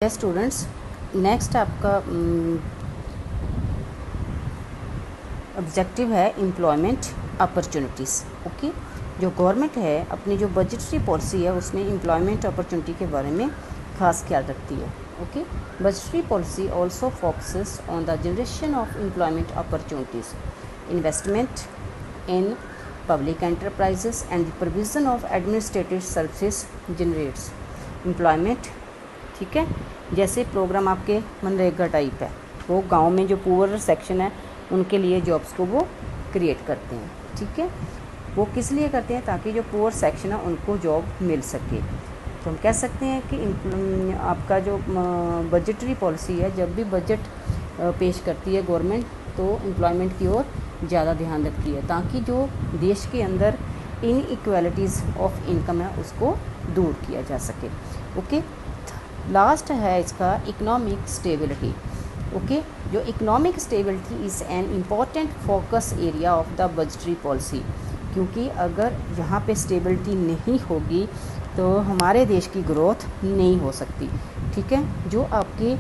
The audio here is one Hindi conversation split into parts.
स्टूडेंट्स, नेक्स्ट आपका ऑब्जेक्टिव है एम्प्लॉयमेंट अपॉर्चुनिटीज़। ओके, जो गवर्नमेंट है अपनी जो बजटरी पॉलिसी है उसमें एम्प्लॉयमेंट अपॉर्चुनिटी के बारे में खास ख्याल रखती है। Okay, budgetary policy also focuses on the generation of employment opportunities, investment in public enterprises and the provision of administrative services generates employment. ठीक है, जैसे प्रोग्राम आपके मनरेगा टाइप है, वो गांव में जो पुअर सेक्शन है उनके लिए जॉब्स को वो क्रिएट करते हैं। ठीक है, वो किस लिए करते हैं? ताकि जो पुअर सेक्शन है उनको जॉब मिल सके। तो हम कह सकते हैं कि आपका जो बजटरी पॉलिसी है, जब भी बजट पेश करती है गवर्नमेंट तो एम्प्लॉयमेंट की ओर ज़्यादा ध्यान रखती है, ताकि जो देश के अंदर इनइक्वालिटीज़ ऑफ इनकम है उसको दूर किया जा सके। ओके, लास्ट है इसका इकोनॉमिक स्टेबिलिटी। ओके, जो economic stability is an important focus area of the budgetary policy, क्योंकि अगर यहाँ पे स्टेबिलिटी नहीं होगी तो हमारे देश की ग्रोथ नहीं हो सकती। ठीक है, जो आपकी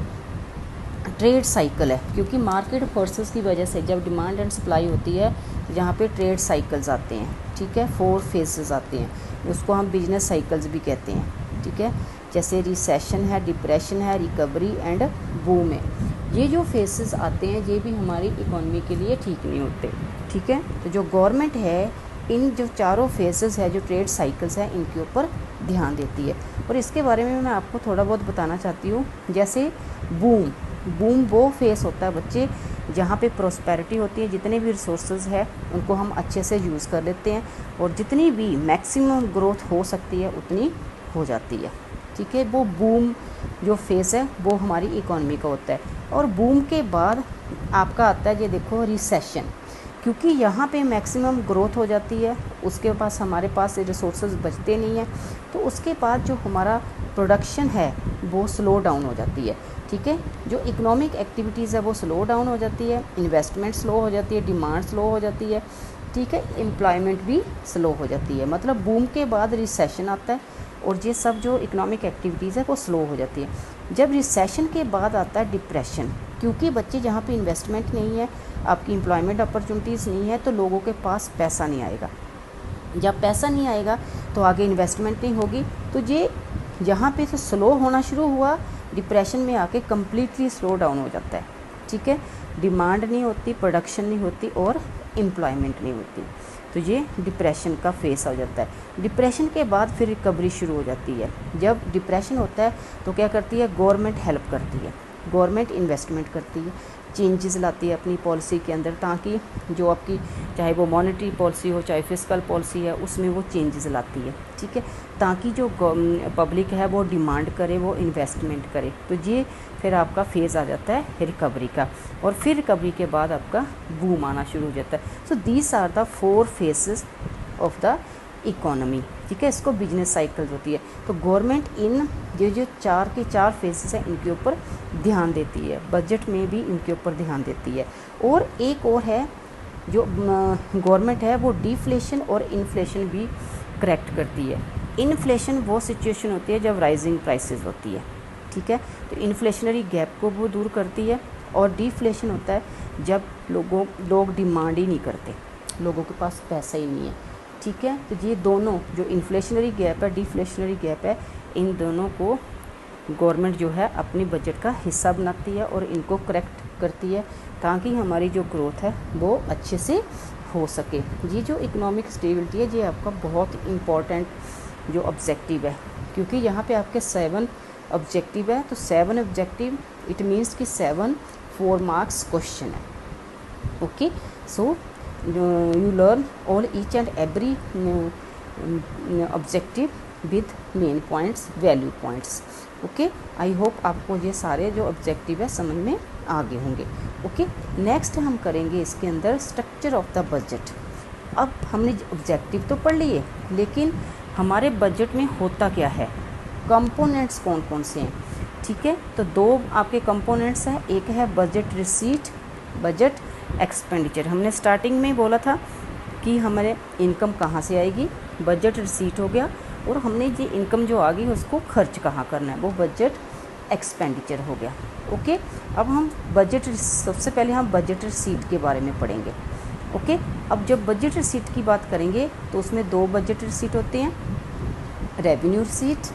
ट्रेड साइकिल है, क्योंकि मार्केट फोर्सेस की वजह से जब डिमांड एंड सप्लाई होती है जहाँ पे ट्रेड साइकिल्स आते हैं। ठीक है, 4 फेजेस आते हैं, उसको हम बिजनेस साइकिल्स भी कहते हैं। ठीक है, जैसे रिसेशन है, डिप्रेशन है, रिकवरी एंड बूम है। ये जो फेसेस आते हैं ये भी हमारी इकोनॉमी के लिए ठीक नहीं होते। ठीक है, तो जो गवर्नमेंट है इन जो चारों फेसेस है, जो ट्रेड साइकिल्स है, इनके ऊपर ध्यान देती है। और इसके बारे में मैं आपको थोड़ा बहुत बताना चाहती हूँ। जैसे बूम वो फेस होता है बच्चे जहाँ पे प्रोस्पेरिटी होती है, जितने भी रिसोर्सेज है उनको हम अच्छे से यूज़ कर लेते हैं और जितनी भी मैक्सिमम ग्रोथ हो सकती है उतनी हो जाती है। ठीक है, वो बूम जो फेस है वो हमारी इकोनॉमी का होता है। और बूम के बाद आपका आता है ये देखो रिसेशन, क्योंकि यहाँ पे मैक्सिमम ग्रोथ हो जाती है, उसके पास हमारे पास रिसोर्सेज बचते नहीं हैं, तो उसके बाद जो हमारा प्रोडक्शन है वो स्लो डाउन हो जाती है। ठीक है, जो इकोनॉमिक एक्टिविटीज़ है वो स्लो डाउन हो जाती है, इन्वेस्टमेंट स्लो हो जाती है, डिमांड स्लो हो जाती है। ठीक है, एम्प्लॉयमेंट भी स्लो हो जाती है। मतलब बूम के बाद रिसेशन आता है और ये सब जो इकोनॉमिक एक्टिविटीज़ है वो स्लो हो जाती है। जब रिसेशन के बाद आता है डिप्रेशन, क्योंकि बच्चे जहाँ पे इन्वेस्टमेंट नहीं है, आपकी एम्प्लॉयमेंट अपॉर्चुनिटीज़ नहीं है, तो लोगों के पास पैसा नहीं आएगा। जब पैसा नहीं आएगा तो आगे इन्वेस्टमेंट नहीं होगी, तो ये यहाँ पे तो स्लो होना शुरू हुआ, डिप्रेशन में आके कम्प्लीटली स्लो डाउन हो जाता है। ठीक है, डिमांड नहीं होती, प्रोडक्शन नहीं होती और एम्प्लॉयमेंट नहीं होती, तो ये डिप्रेशन का फेस हो जाता है। डिप्रेशन के बाद फिर रिकवरी शुरू हो जाती है। जब डिप्रेशन होता है तो क्या करती है गवर्नमेंट? हेल्प करती है, गवर्नमेंट इन्वेस्टमेंट करती है, चेंजेस लाती है अपनी पॉलिसी के अंदर, ताकि जो आपकी चाहे वो मॉनेटरी पॉलिसी हो चाहे फिस्कल पॉलिसी है उसमें वो चेंजेस लाती है। ठीक है, ताकि जो पब्लिक है वो डिमांड करे, वो इन्वेस्टमेंट करे। तो ये फिर आपका फेज़ आ जाता है रिकवरी का, और फिर रिकवरी के बाद आपका बूम आना शुरू हो जाता है। So these are the 4 phases of the economy. ठीक है, इसको बिजनेस साइकिल्स होती है। तो गवर्नमेंट इन जो 4 के 4 फेजेस हैं इनके ऊपर ध्यान देती है, बजट में भी इनके ऊपर ध्यान देती है। और एक और है जो गवर्नमेंट है वो डिफ्लेशन और इन्फ्लेशन भी करेक्ट करती है। इन्फ्लेशन वो सिचुएशन होती है जब राइजिंग प्राइसेस होती है। ठीक है, तो इन्फ्लेशनरी गैप को वो दूर करती है। और डिफ्लेशन होता है जब लोग डिमांड ही नहीं करते, लोगों के पास पैसा ही नहीं है। ठीक है, तो ये दोनों जो इन्फ्लेशनरी गैप है, डिफ्लेशनरी गैप है, इन दोनों को गवर्नमेंट जो है अपनी बजट का हिस्सा बनाती है और इनको करेक्ट करती है, ताकि हमारी जो ग्रोथ है वो अच्छे से हो सके। ये जो इकोनॉमिक स्टेबिलिटी है ये आपका बहुत इम्पॉर्टेंट जो ऑब्जेक्टिव है, क्योंकि यहाँ पे आपके 7 ऑब्जेक्टिव है। तो 7 ऑब्जेक्टिव इट मीन्स कि 7 4 मार्क्स क्वेश्चन है। Okay, so you learn all each and every objective with main points, value points. Okay, I hope आपको ये सारे जो ऑब्जेक्टिव है समझ में आ गए होंगे। ओके, नेक्स्ट हम करेंगे इसके अंदर स्ट्रक्चर ऑफ द बजट। अब हमने ऑब्जेक्टिव तो पढ़ लिए, लेकिन हमारे बजट में होता क्या है, कंपोनेंट्स कौन कौन से हैं। ठीक है, तो 2 आपके कंपोनेंट्स हैं, एक है बजट रिसीट, बजट एक्सपेंडिचर। हमने स्टार्टिंग में बोला था कि हमारे इनकम कहाँ से आएगी, बजट रिसीट हो गया, और हमने ये इनकम जो आ गई उसको खर्च कहाँ करना है, वो बजट एक्सपेंडिचर हो गया। ओके, अब हम बजट, सबसे पहले हम बजट रिसीट के बारे में पढ़ेंगे। ओके, अब जब बजट रिसीट की बात करेंगे तो उसमें दो बजट रिसीट होते हैं, revenue receipt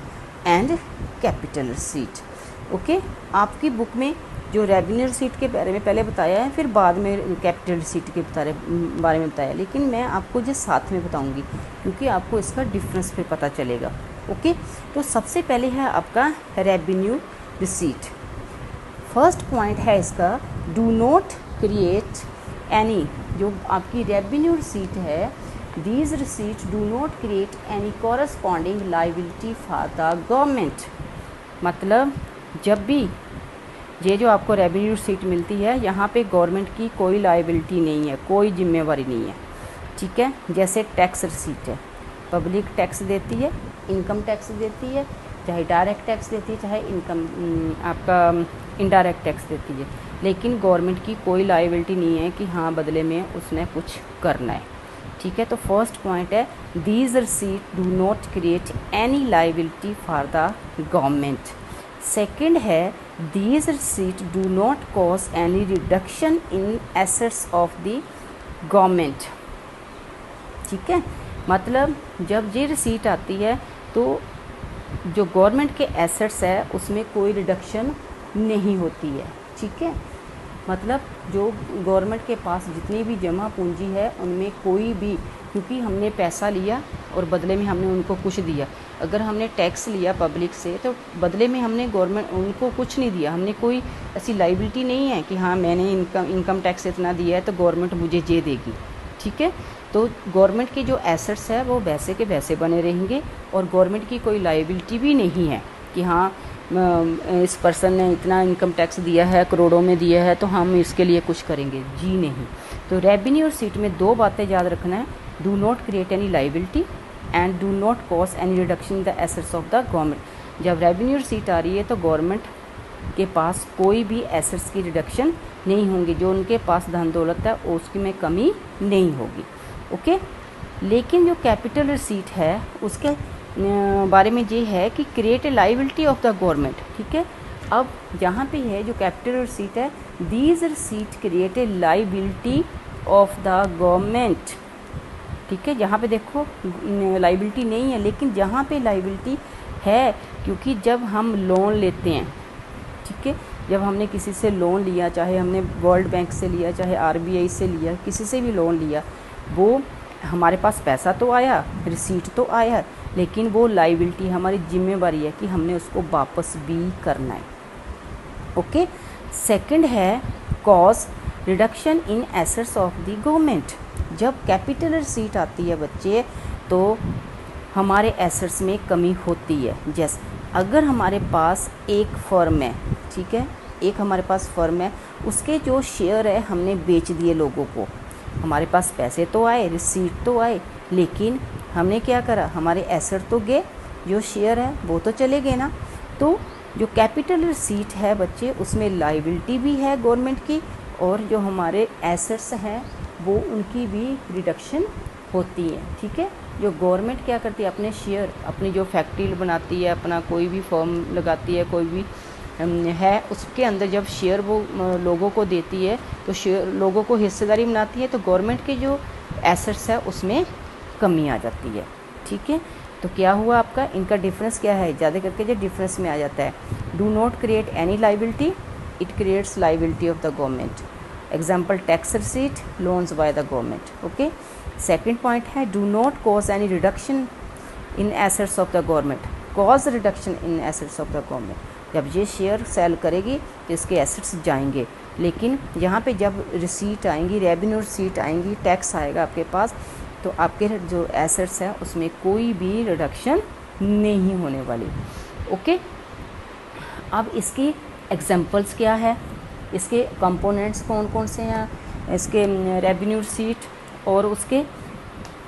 and capital receipt. Okay, आपकी बुक में जो रेवेन्यू रिसीट के बारे में पहले बताया है, फिर बाद में कैपिटल रिसीट के बारे में बताया, लेकिन मैं आपको जो साथ में बताऊंगी क्योंकि आपको इसका डिफरेंस फिर पता चलेगा। ओके, तो सबसे पहले है आपका रेवेन्यू रिसीट। फर्स्ट पॉइंट है इसका, डू नॉट क्रिएट एनी, जो आपकी रेवेन्यू रिसीट है, these receipt do not create any corresponding liability for the government. मतलब जब भी ये जो आपको रेवेन्यू रिसीट मिलती है, यहाँ पे गवर्नमेंट की कोई लाइबिलिटी नहीं है, कोई जिम्मेवारी नहीं है। ठीक है, जैसे टैक्स रिसीट है, पब्लिक टैक्स देती है, इनकम टैक्स देती है, चाहे डायरेक्ट टैक्स देती है, चाहे इनकम आपका इनडायरेक्ट टैक्स देती है, लेकिन गवर्नमेंट की कोई लाइबिलिटी नहीं है कि हाँ बदले में उसने कुछ करना है। ठीक है, तो फर्स्ट पॉइंट है, these receipt do not create any liability for the government. Second है, these receipt do not cause any reduction in assets of the government. ठीक है, मतलब जब ये रिसीट आती है तो जो गवर्नमेंट के एसेट्स है उसमें कोई रिडक्शन नहीं होती है। ठीक है, मतलब जो गवर्नमेंट के पास जितनी भी जमा पूंजी है उनमें कोई भी, क्योंकि हमने पैसा लिया और बदले में हमने उनको कुछ दिया, अगर हमने टैक्स लिया पब्लिक से तो बदले में हमने गवर्नमेंट उनको कुछ नहीं दिया, हमने कोई ऐसी लाइबिलिटी नहीं है कि हाँ मैंने इनकम टैक्स इतना दिया है तो गवर्नमेंट मुझे ये देगी। ठीक है, तो गवर्नमेंट के जो एसेट्स है वो वैसे के वैसे बने रहेंगे और गवर्नमेंट की कोई लाइबिलिटी भी नहीं है कि हाँ इस पर्सन ने इतना इनकम टैक्स दिया है, करोड़ों में दिया है, तो हम इसके लिए कुछ करेंगे, जी नहीं। तो रेवेन्यू रिसीट में दो बातें याद रखना है, do not create any liability and do not cause any reduction in the assets of the government. जब रेवेन्यू रिसीट आ रही है तो गवर्नमेंट के पास कोई भी एसेट्स की रिडक्शन नहीं होंगी, जो उनके पास धन दौलत है उसकी में कमी नहीं होगी। ओके, लेकिन जो कैपिटल रिसीट है उसके बारे में ये है कि create a liability of the government. ठीक है, अब यहाँ पे है जो कैपिटल रिसीट है, these receipt create a liability of the government. ठीक है, यहाँ पे देखो लाइबिलिटी नहीं है, लेकिन जहाँ पे लाइबिलिटी है, क्योंकि जब हम लोन लेते हैं, ठीक है, जब हमने किसी से लोन लिया, चाहे हमने वर्ल्ड बैंक से लिया, चाहे आरबीआई से लिया, किसी से भी लोन लिया, वो हमारे पास पैसा तो आया, रिसीट तो आया, लेकिन वो लाइबिलिटी हमारी जिम्मेवारी है कि हमने उसको वापस भी करना है। ओके, सेकंड है cause reduction in assets of the government. जब कैपिटल रिसीट आती है बच्चे तो हमारे एसेट्स में कमी होती है। जैसे अगर हमारे पास एक फर्म है, ठीक है, एक हमारे पास फर्म है, उसके जो शेयर है हमने बेच दिए लोगों को, हमारे पास पैसे तो आए, रिसीट तो आए, लेकिन हमने क्या करा, हमारे एसेट तो गए, जो शेयर है वो तो चले गए ना। तो जो कैपिटल रिसीट है बच्चे उसमें लाइबिलिटी भी है गवर्नमेंट की, और जो हमारे एसेट्स हैं वो उनकी भी रिडक्शन होती है। ठीक है, जो गवर्नमेंट क्या करती है, अपने शेयर, अपनी जो फैक्ट्री बनाती है, अपना कोई भी फर्म लगाती है, कोई भी है, उसके अंदर जब शेयर वो लोगों को देती है तो शेयर लोगों को हिस्सेदारी बनाती है, तो गवर्नमेंट के जो एसेट्स है उसमें कमी आ जाती है। ठीक है, तो क्या हुआ आपका, इनका डिफरेंस क्या है, ज़्यादा करके जो डिफरेंस में आ जाता है, do not create any liability, it creates liability of the government. Example tax receipt, loans by the government. Okay, second point है do not cause any reduction in assets of the government, cause reduction in assets of the government. जब ये शेयर सेल करेगी तो इसके एसेट्स जाएंगे, लेकिन यहाँ पे जब रिसीट आएंगी, रेवेन्यू रिसीट आएंगी, टैक्स आएगा आपके पास, तो आपके जो एसेट्स हैं उसमें कोई भी रिडक्शन नहीं होने वाली। ओके, अब इसकी एग्जांपल्स क्या है, इसके कंपोनेंट्स कौन कौन से हैं, इसके रेवेन्यू रिसीट, और उसके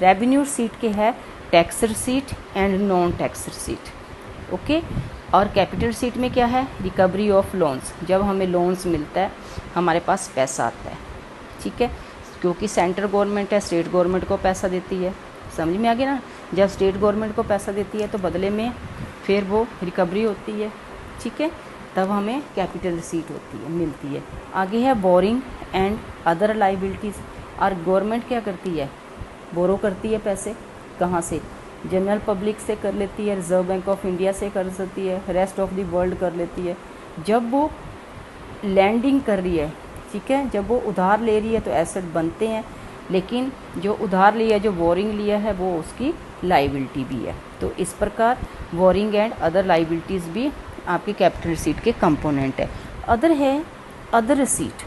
रेवेन्यू रिसीट के है tax receipt and non tax receipt. Okay, और कैपिटल रिसीट में क्या है, रिकवरी ऑफ लोन्स, जब हमें लोन्स मिलता है हमारे पास पैसा आता है। ठीक है, क्योंकि सेंट्रल गवर्नमेंट है, स्टेट गवर्नमेंट को पैसा देती है, समझ में आ गया ना। जब स्टेट गवर्नमेंट को पैसा देती है तो बदले में फिर वो रिकवरी होती है। ठीक है, तब हमें कैपिटल रिसीट होती है, मिलती है। आगे है बोरिंग एंड अदर लाइबिलिटीज़। और गवर्नमेंट क्या करती है, बोरो करती है पैसे, कहाँ से, जनरल पब्लिक से कर लेती है, रिजर्व बैंक ऑफ इंडिया से कर सकती है, रेस्ट ऑफ द वर्ल्ड कर लेती है। जब वो लैंडिंग कर रही है, ठीक है, जब वो उधार ले रही है तो एसेट बनते हैं, लेकिन जो उधार लिया, जो बोरिंग लिया है, वो उसकी लाइबिलिटी भी है। तो इस प्रकार बोरिंग एंड अदर लाइबिलिटीज़ भी आपकी कैपिटल रिसीट के कंपोनेंट है। अदर है अदर रिसीट।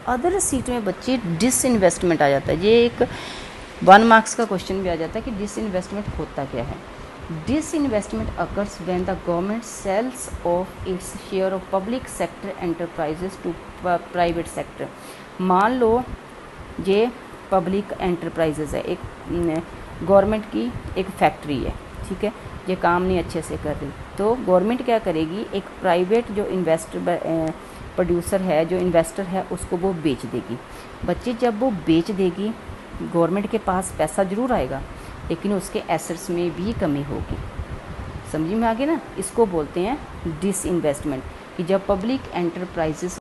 अदर रिसीट में बच्चे डिसइन्वेस्टमेंट आ जाता है। ये एक 1 मार्क्स का क्वेश्चन भी आ जाता है कि डिसइन्वेस्टमेंट होता क्या है। Disinvestment occurs when the government sells off its share of public sector enterprises to private sector. मान लो ये पब्लिक एंटरप्राइजेज है, एक गवर्नमेंट की एक फैक्ट्री है, ठीक है, ये काम नहीं अच्छे से कर रही, तो गवर्नमेंट क्या करेगी, एक प्राइवेट जो प्रोड्यूसर है, जो इन्वेस्टर है, उसको वो बेच देगी। बच्चे जब वो बेच देगी, गवर्नमेंट के पास पैसा ज़रूर आएगा, लेकिन उसके एसेट्स में भी कमी होगी। समझ में आ गया ना। इसको बोलते हैं डिसइन्वेस्टमेंट, कि जब पब्लिक एंटरप्राइजेस